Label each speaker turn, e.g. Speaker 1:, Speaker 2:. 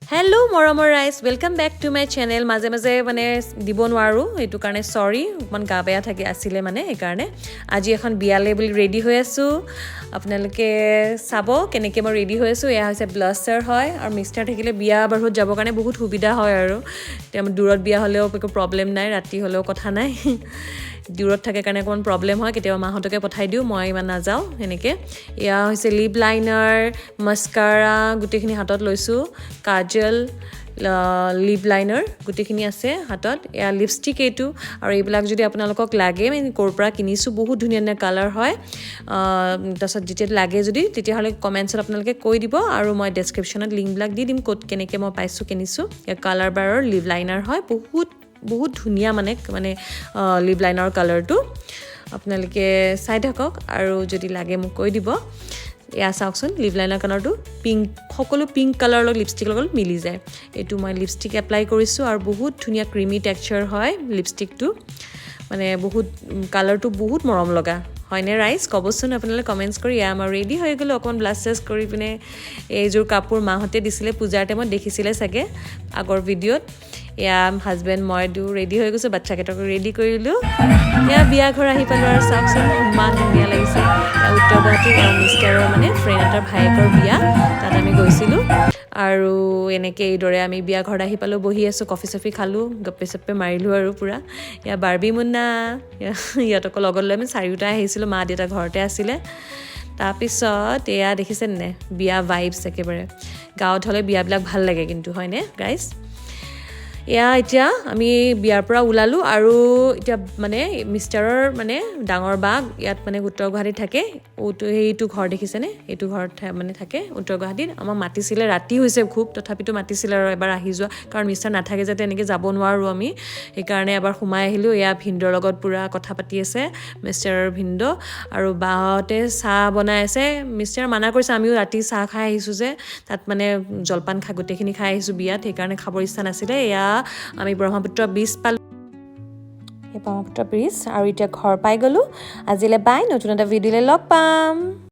Speaker 1: Hello মৰমৰ ৰাইজ welcome back to my channel মাজে মাজে মানে দিব নোৱাৰো এটো কাৰণে সৰি মন গা বেয়া থাকে আছিলে মানে এই কাৰণে আজি এখন বিয়া লেবেল ৰেডি হৈ আছো আপোনালোকে চাবো কেনেকে মই ৰেডি হৈ আছো এয়া হৈছে ব্লাষ্টাৰ হয় আৰু মিক্সচাৰ থাকিলে বিয়া বাৰহুত যাব কাৰণে বহুত সুবিধা হয় আৰু তেম দূৰত বিয়া হলেও কোনো প্ৰবলেম নাই ৰাতি হলেও কথা নাই দূৰত থাকে কাৰণে কোন প্ৰবলেম হয় কেতিয়াবা মাহতকে পঠাই দিও মই ইমান না যাও এনেকে ইয়া হৈছে লিপ লাইনাৰ মাস্কাৰা গুটেখিনি হাতত লৈছো কাজল লিপ লাইনাৰ গুটেখিনি আছে হাতত ইয়া লিপষ্টিক এটো আৰু এইবিলাক যদি আপোনালোকক লাগে মানে কৰপৰা কিনিছো বহুত ধুনীয়া কালাৰ হয় তাছত যেতিয়া লাগে যদি তেতিয়া হলে কমেন্টছত আপোনালোকে কৈ দিব আৰু মই ডেসক্ৰিপচনত লিংক বিলাক দি দিম কোড কেনেকে মই পাইছো কিনিছো ইয়া কালাৰ বাৰৰ লিপ লাইনাৰ হয় বহুত ধুনীয়া মানে লিপ লাইনাৰ কালাৰটো আপোনালোকে চাই থাকক আৰু যদি লাগে মোক কৈ দিব ইয়া চাওকচোন লিপ লাইনাৰ কালাৰটো পিংক সকলো পিংক কালাৰৰ লিপষ্টিক লগত মিলি যায় এটো মই লিপষ্টিক এপ্লাই কৰিছো আৰু বহুত ধুনীয়া ক্ৰিমি টেক্সচাৰ হয় লিপষ্টিকটো মানে বহুত কালাৰটো বহুত মৰম লগা হয়নে ৰাইজ কবচোন আপোনালোকে কমেন্টছ কৰি আমাৰ ৰেডি হৈ গলো অকন ব্লাষ্টাৰ্ছ কৰি পিনে এইজোৰ কাপোৰ মাহতে দিছিলে পূজাৰ টাইমত দেখিছিলে সাগে আগৰ ভিডিঅত ইয়া হাজবেণ্ড মই দু ৰেডি হৈ গৈছো বাচ্চা কেটক ৰেডি কৰিলো ইয়া বিয়া ঘৰ আহি পালো আৰু চাওকচোন ইমান ধুনীয়া লাগিছে উত্তৰ গুৱাহাটীৰ মিষ্টাৰৰ মানে ফ্ৰেণ্ড এটাৰ ভাইকৰ বিয়া তাত আমি গৈছিলো আৰু এনেকে এইদৰে আমি বিয়া ঘৰ আহি পালো বহি আছো কফি চফি খালো গপ্পে সপ্পে মাৰিলো আৰু পুৰা ইয়া বাৰবি মুন্না ইয়াতক লগত লৈ আমি চাৰিটা আহিছিলো মা দেউতা ঘৰতে আছিলে তাৰপিছত এয়া দেখিছেন নে বিয়া ভাইবছ একেবাৰে গাঁৱত হলে বিয়াবিলাক ভাল লাগে কিন্তু হয়নে গাইস ইয়া এতিয়া আমি বিয়াৰ পৰা উলালো আৰু এতিয়া মানে মিষ্টাৰৰ মানে ডাঙৰ বাগ ইয়াত মানে উত্তৰ গুৱাহাটী থাকে এইটো ঘৰ দেখিছেনে এইটো ঘৰত মানে থাকে উত্তৰ গুৱাহাটীত আমাক মাতিছিলে ৰাতি হৈছে খুব তথাপিতো মাতিছিলে আৰু এবাৰ আহি যোৱা কাৰণ মিষ্টাৰ নাথাকে যাতে এনেকে যাব নোৱাৰো আমি এই কাৰণে এবাৰ সোমাই আহিলো ইয়া ভিন্দৰ লগত পুৰা কথা পাতি আছে মিষ্টাৰৰ ভিন্দ আৰু বাহতে চাহ বনাই আছে মিষ্টাৰ মানা কৰিছে আমিও ৰাতি চাহ খাই আহিছো যে তাত মানে জলপান খা গুটেখিনি খাই আহিছো বিয়াত সেই কাৰণে খাবৰ ইচ্ছা নাছিলে ইয়া আমি ব্ৰহ্মপুত্ৰ ব্ৰিজ পালো এই ব্ৰহ্মপুত্ৰ ব্ৰিজ আৰু এতিয়া ঘৰ পাই গলো আজিলে বাই নতুন এটা ভিডিঅ'লে লগ পাম